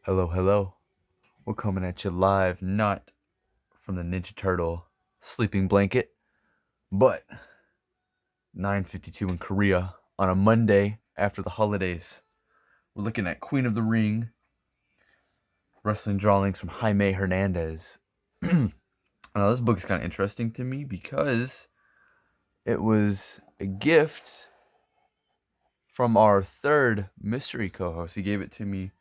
Hello, hello. We're coming at you live, not from the Ninja Turtle sleeping blanket, but 9:52 in Korea on a Monday after the holidays. We're looking at Queen of the Ring, wrestling drawings from Jaime Hernandez. Now, this book is kind of interesting to me because it was a gift from our third mystery co-host. He gave it to me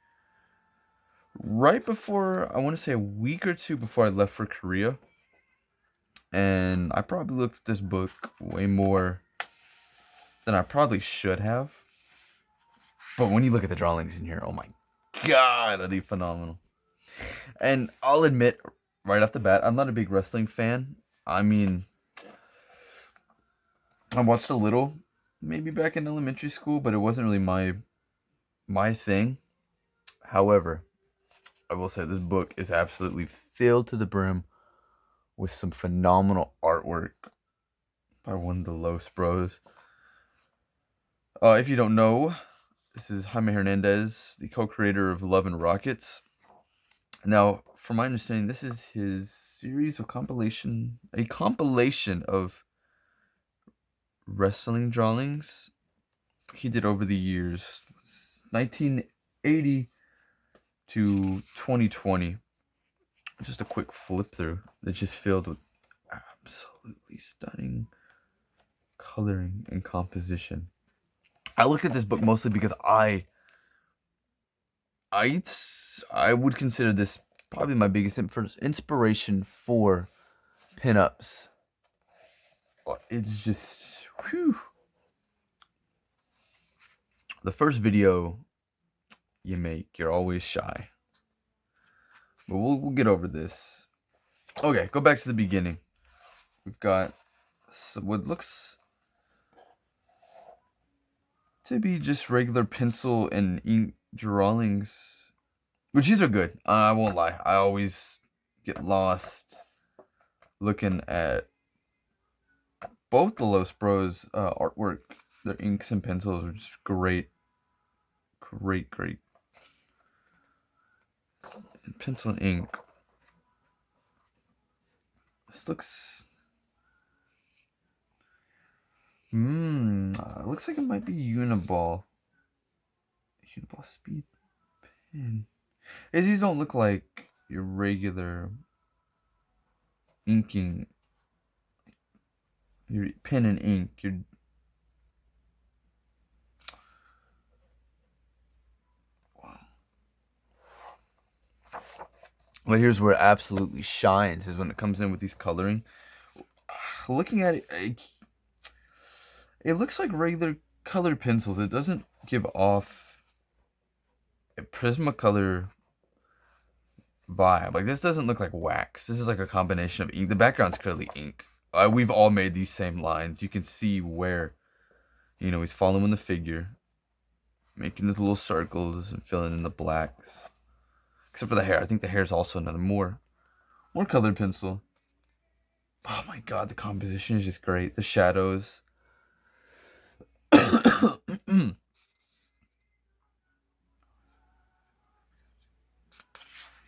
right before, I want to say a week or two before I left for Korea. And I probably looked at this book way more than I probably should have. But when you look at the drawings in here, oh my god, are they phenomenal. And I'll admit right off the bat, I'm not a big wrestling fan. I mean, I watched a little, maybe back in elementary school, but it wasn't really my thing. However, I will say this book is absolutely filled to the brim with some phenomenal artwork by one of the Los Bros. If you don't know, this is Jaime Hernandez, the co-creator of Love and Rockets. Now, from my understanding, this is his series of a compilation of wrestling drawings he did over the years, 1980 to 2020. Just a quick flip through that's just filled with absolutely stunning coloring and composition. I looked at this book mostly because I would consider this probably my biggest inspiration for pinups. It's just, whew. The first video you make, you're always shy. But we'll get over this. Okay, go back to the beginning. We've got what looks to be just regular pencil and ink drawings, which these are good. I won't lie. I always get lost looking at both the Los Bros artwork. Their inks and pencils are just great. Great. And pencil and ink. This looks... looks like it might be Uniball. Uniball speed pen. These don't look like your regular inking. Your pen and ink. But here's where it absolutely shines is when it comes in with these coloring. Looking at it, it looks like regular colored pencils. It doesn't give off a Prismacolor vibe. Like, this doesn't look like wax. This is like a combination of ink. The background's clearly ink. We've all made these same lines. You can see where, he's following the figure, making these little circles and filling in the blacks. Except for the hair. I think the hair is also another more colored pencil. Oh my god, the composition is just great. The shadows.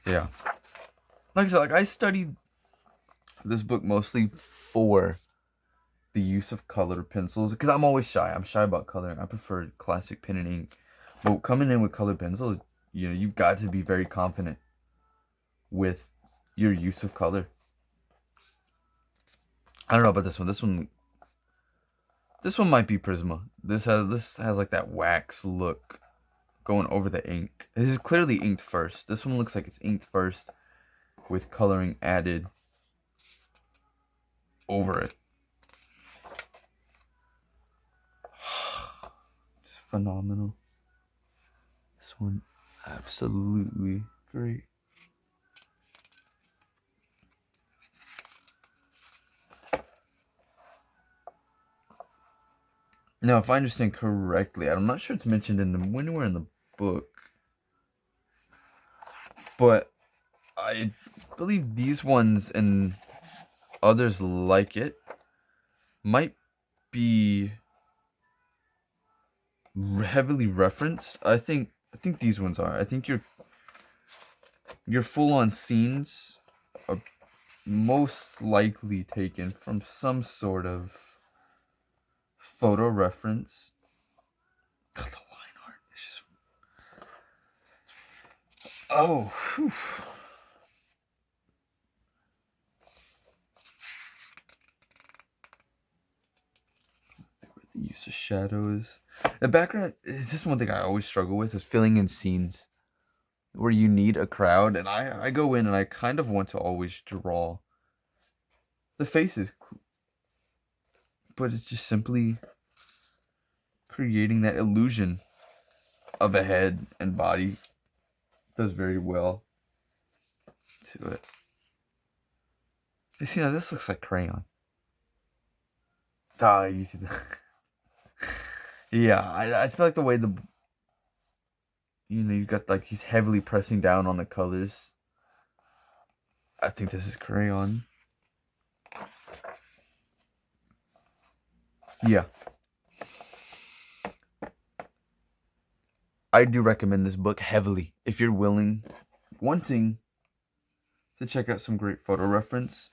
Yeah. Like I said, I studied this book mostly for the use of colored pencils because I'm always shy. I'm shy about coloring. I prefer classic pen and ink. But coming in with colored pencils, you've got to be very confident with your use of color. I don't know about this one. This one might be Prisma. This has like that wax look going over the ink. This is clearly inked first. This one looks like it's inked first with coloring added over it. Just phenomenal. This one, absolutely great. Now, if I understand correctly, I'm not sure it's mentioned anywhere in the book, but I believe these ones and others like it might be heavily referenced. I think these ones are. I think Your full-on scenes are most likely taken from some sort of photo reference. God, the line art is just... Oh, whew. The use of shadows. The background is just one thing I always struggle with, is filling in scenes where you need a crowd, and I go in and I kind of want to always draw the faces, but it's just simply creating that illusion of a head and body does very well to it. You see, now this looks like crayon. Ah, you see that? Yeah, I feel like the way you've got like he's heavily pressing down on the colors. I think this is crayon. Yeah. I do recommend this book heavily if you're wanting to check out some great photo reference,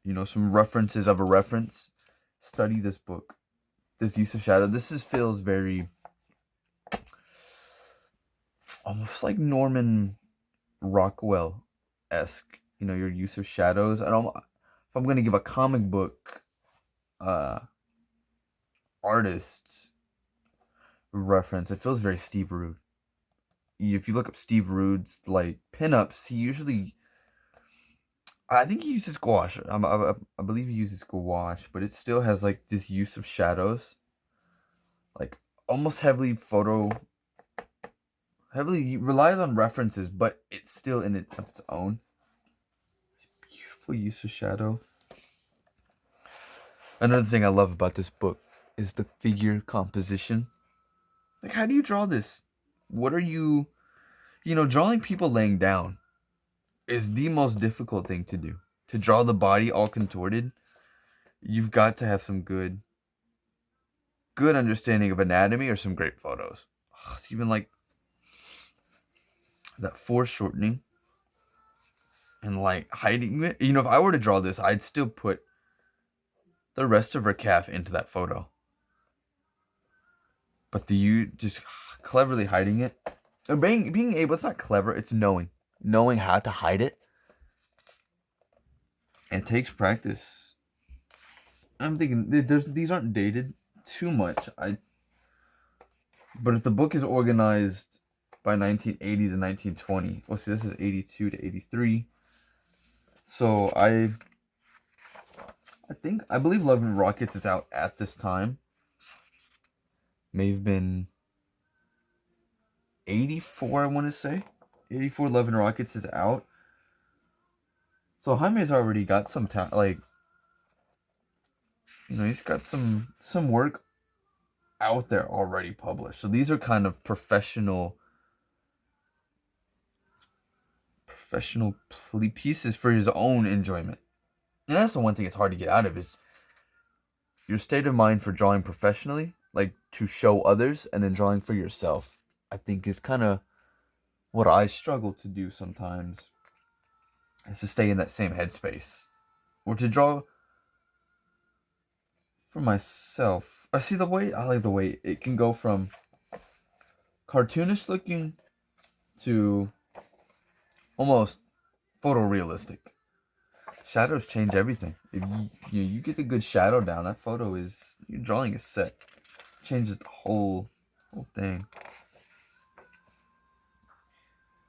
some references of a reference. Study this book. This use of shadow. Feels very almost like Norman Rockwell-esque. Your use of shadows. If I'm gonna give a comic book artist reference, it feels very Steve Rude. If you look up Steve Rude's like pinups, I think he uses gouache. I believe he uses gouache, but it still has like this use of shadows, like almost heavily relies on references, but it's still in its own. Beautiful use of shadow. Another thing I love about this book is the figure composition. Like, how do you draw this? What are you, drawing people laying down is the most difficult thing to do. To draw the body all contorted, you've got to have some good understanding of anatomy or some great photos. It's even like that foreshortening and like hiding it. If I were to draw this, I'd still put the rest of her calf into that photo. But do you just cleverly hiding it? Or being able, it's not clever, it's knowing how to hide it. It takes practice. I'm thinking these aren't dated too much. But if the book is organized by 1980 to 1920, well, see, this is 82 to 83. So I believe Love and Rockets is out at this time. May have been 84, I want to say. 84 Love and Rockets is out. So Jaime's already got some time, like, he's got some work out there already published. So these are kind of professional pieces for his own enjoyment. And that's the one thing it's hard to get out of, is your state of mind for drawing professionally, like to show others, and then drawing for yourself, I think is kind of what I struggle to do sometimes, is to stay in that same headspace, or to draw for myself. I like the way it can go from cartoonish looking to almost photorealistic. Shadows change everything. If you get a good shadow down, that your drawing is set. It changes the whole thing.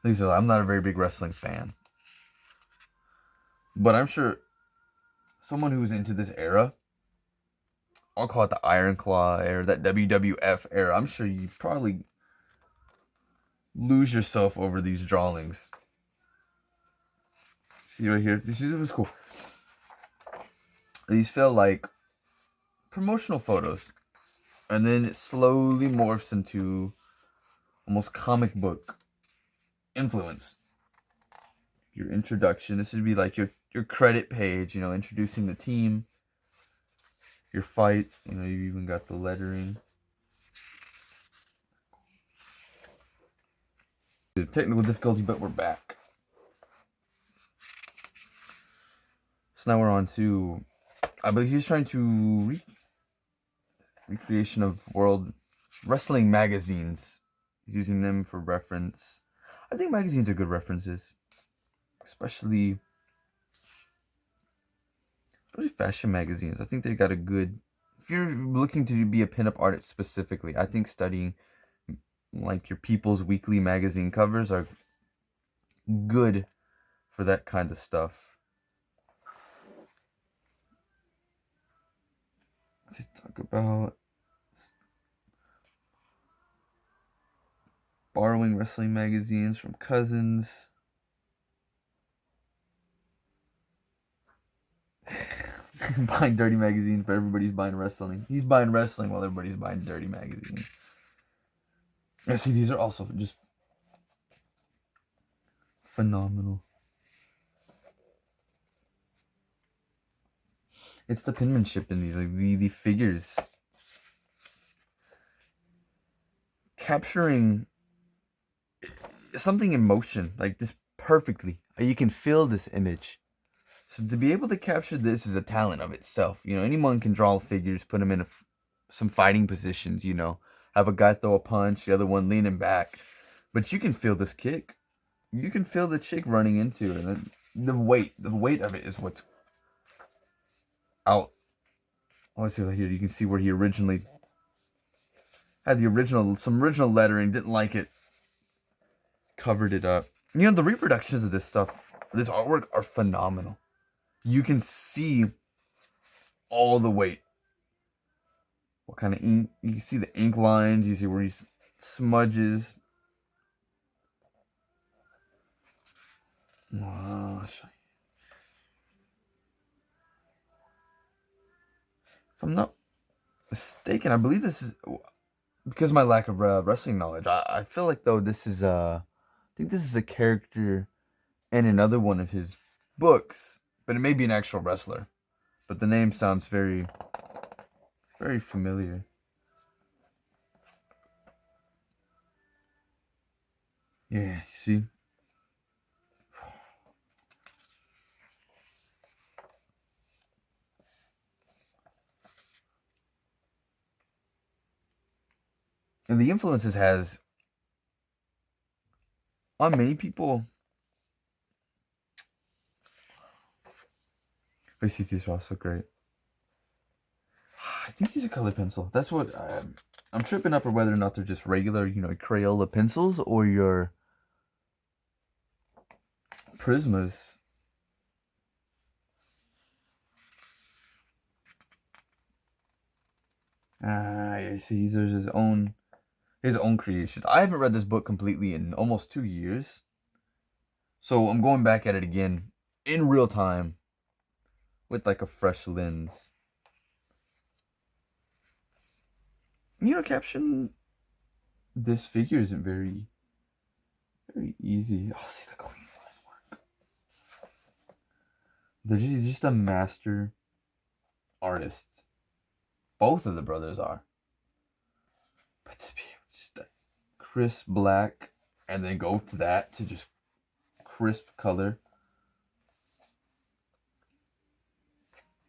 Lisa, I'm not a very big wrestling fan, but I'm sure someone who's into this era, I'll call it the Iron Claw era, that WWF era, I'm sure you probably lose yourself over these drawings. See right here, this was cool. These feel like promotional photos, and then it slowly morphs into almost comic book influence. Your introduction, this would be like your credit page, introducing the team, your fight, you even got the lettering. Technical difficulty, but we're back. So now we're on to, I believe he was trying to recreation of world wrestling magazines. He's using them for reference. I think magazines are good references, especially fashion magazines. I think they got a good. If you're looking to be a pinup artist specifically, I think studying like your People's Weekly magazine covers are good for that kind of stuff. Let's talk about borrowing wrestling magazines from cousins. Buying dirty magazines, but everybody's buying wrestling. He's buying wrestling while everybody's buying dirty magazines. I see these are also just phenomenal. It's the penmanship in these, like the figures. Capturing something in motion, like this perfectly. You can feel this image. So to be able to capture this is a talent of itself. You know, anyone can draw figures, put them in some fighting positions, you know. Have a guy throw a punch, the other one leaning back. But you can feel this kick. You can feel the chick running into it. And the weight of it is what's out. Oh, I see right here. You can see where he originally had some original lettering, didn't like it, covered it up. You know, the reproductions of this stuff, this artwork are phenomenal. You can see all the weight. What kind of ink? You can see the ink lines. You see where he smudges. Oh, if I'm not mistaken, I believe this is because of my lack of wrestling knowledge. I feel like though this is I think this is a character in another one of his books, but it may be an actual wrestler. But the name sounds very, very familiar. Yeah, you see. And the influences has on many people. I see these are also great. I think these are colored pencil. That's what I'm tripping up, or whether or not they're just regular, you know, Crayola pencils or your Prismas. Yeah, see, these are his own creations. I haven't read this book completely in almost 2 years, so I'm going back at it again in real time with like a fresh lens. You know, caption this figure isn't very, very easy. Oh, see the clean line work. They're just a master artist. Both of the brothers are. But to be just a crisp black and then go to that to just crisp color.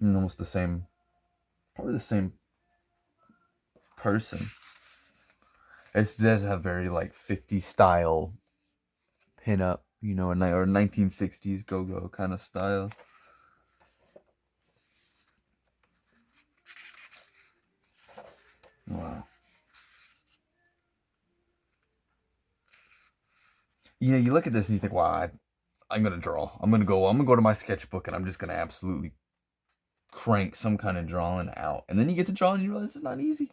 And almost the same, probably the same person. It does have very like 50s style pinup, you know, or 1960s go-go kind of style. Wow. You know, you look at this and you think, wow, I'm gonna draw. I'm gonna go to my sketchbook and I'm just gonna absolutely crank some kind of drawing out. And then you get to draw and you realize it's not easy.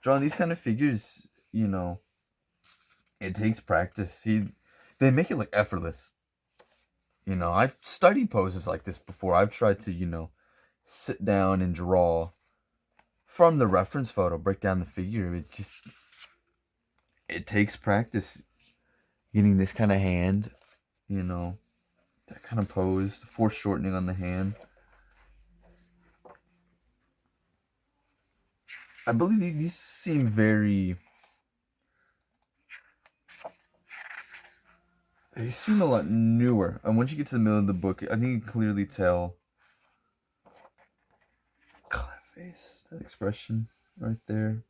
Drawing these kind of figures, you know, it takes practice. They make it look effortless. You know, I've studied poses like this before. I've tried to, you know, sit down and draw from the reference photo, break down the figure. It takes practice getting this kind of hand, you know, that kind of pose, the foreshortening on the hand. I believe these seem very. They seem a lot newer. And once you get to the middle of the book, I think you can clearly tell face, that expression right there.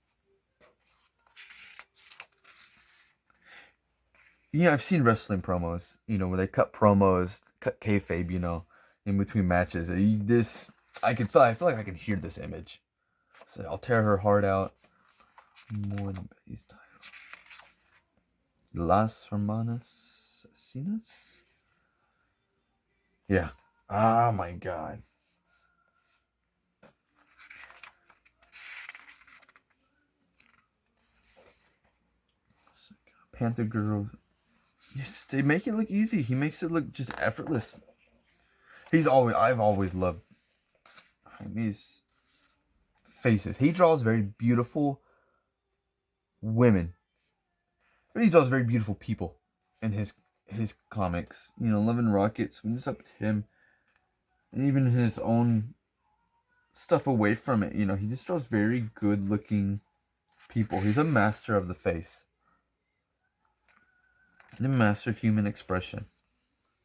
I've seen wrestling promos, where they cut promos, cut kayfabe, in between matches. I feel like I can hear this image. So I'll tear her heart out. More than Betty's title. Las Hermanas Asesinas? Yeah. Oh my god. Panther Girl. Yes, they make it look easy. He makes it look just effortless. I've always loved these faces. He draws very beautiful women. But he draws very beautiful people in his comics. Love and Rockets, when it's up to him. And even his own stuff away from it, he just draws very good looking people. He's a master of the face. The master of human expression.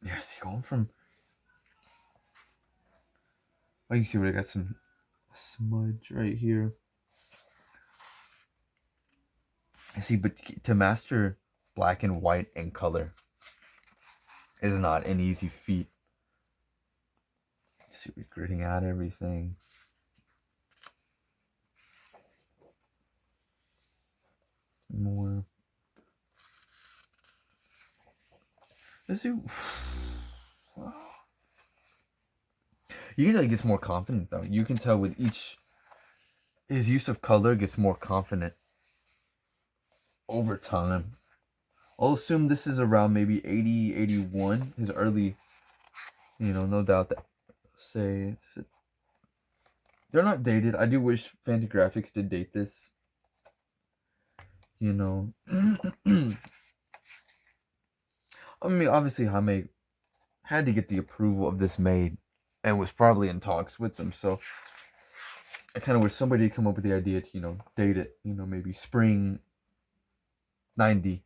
Yes, he going from. Oh, you can see where I got some smudge right here. I see, but to master black and white and color is not an easy feat. Let's see, we're gritting out everything. More. Let's see. Wow. You can tell he gets more confident though. You can tell with his use of color gets more confident over time. I'll assume this is around maybe 80, 81. His early, no doubt that say they're not dated. I do wish Fantagraphics did date this. I mean, obviously Jaime had to get the approval of this made and was probably in talks with them. So I kind of wish somebody had come up with the idea to, date it, maybe spring 90,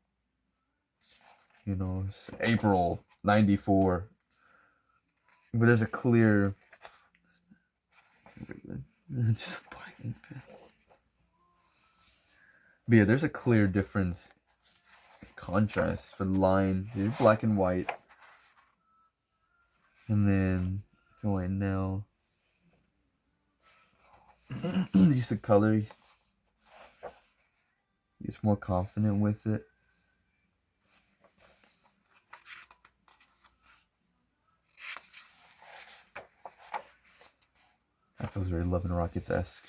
April 94. But there's a clear, but yeah, there's a clear difference, contrast for the line. Here's black and white. And then going now, use of color. He's more confident with it. That feels very Love and Rockets-esque.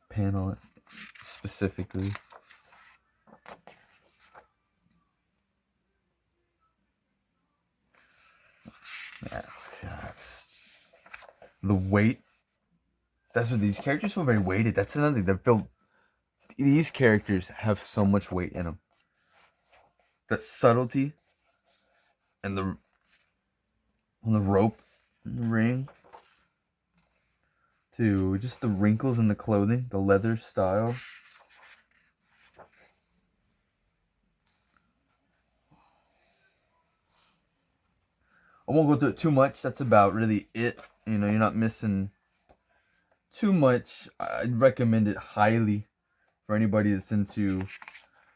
Panel specifically. The weight. That's what these characters feel very weighted. That's another thing. These characters have so much weight in them. That subtlety and on the rope, and the ring, to just the wrinkles in the clothing, the leather style. I won't go through it too much. That's about really it. You're not missing too much. I'd recommend it highly for anybody that's into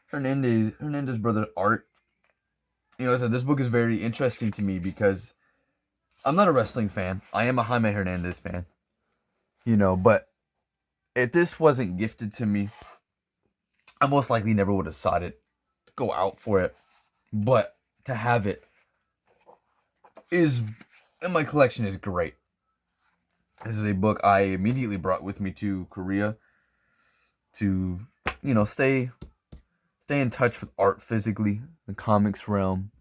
Hernandez brother art. I said this book is very interesting to me because I'm not a wrestling fan. I am a Jaime Hernandez fan. But if this wasn't gifted to me, I most likely never would have sought it, to go out for it. But to have it in my collection is great. This is a book I immediately brought with me to Korea to, stay in touch with art physically, the comics realm.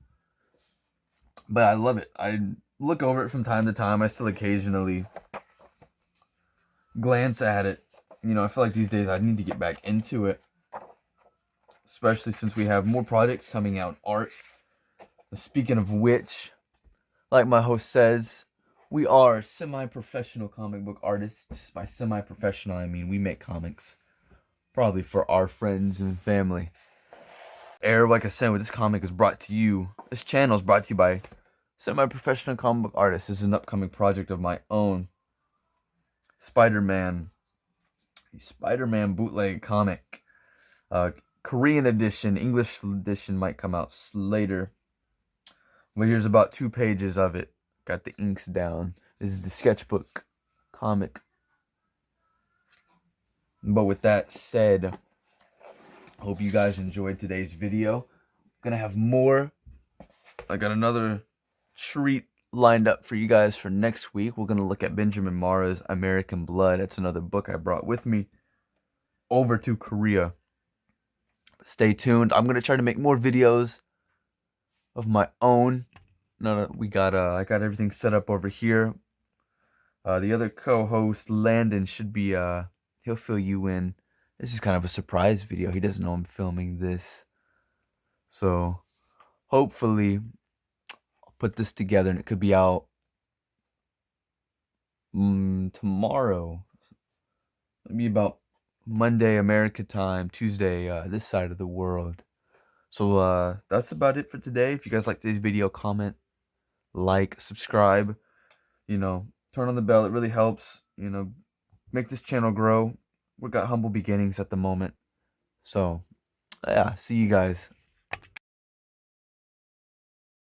But I love it. I look over it from time to time. I still occasionally glance at it. I feel like these days I need to get back into it, especially since we have more projects coming out. Art. Speaking of which, like my host says, we are semi-professional comic book artists. By semi-professional, I mean we make comics, probably for our friends and family. Like I said, this comic is brought to you. This channel is brought to you by semi-professional comic book artists. This is an upcoming project of my own. Spider-Man bootleg comic. Korean edition, English edition might come out later. But here's about 2 pages of it. Got the inks down. This is the sketchbook comic. But with that said, hope you guys enjoyed today's video. Gonna have more. I got another treat lined up for you guys for next week. We're gonna look at Benjamin Mara's American Blood. That's another book I brought with me over to Korea. Stay tuned. I'm gonna try to make more videos of my own. No, I got everything set up over here. The other co-host, Landon, should be he'll fill you in. This is kind of a surprise video. He doesn't know I'm filming this. So hopefully I'll put this together and it could be out tomorrow. Maybe about Monday America time, Tuesday this side of the world. So that's about it for today. If you guys like today's video, comment, like, subscribe, turn on the bell. It really helps, make this channel grow. We've got humble beginnings at the moment. So, yeah, see you guys.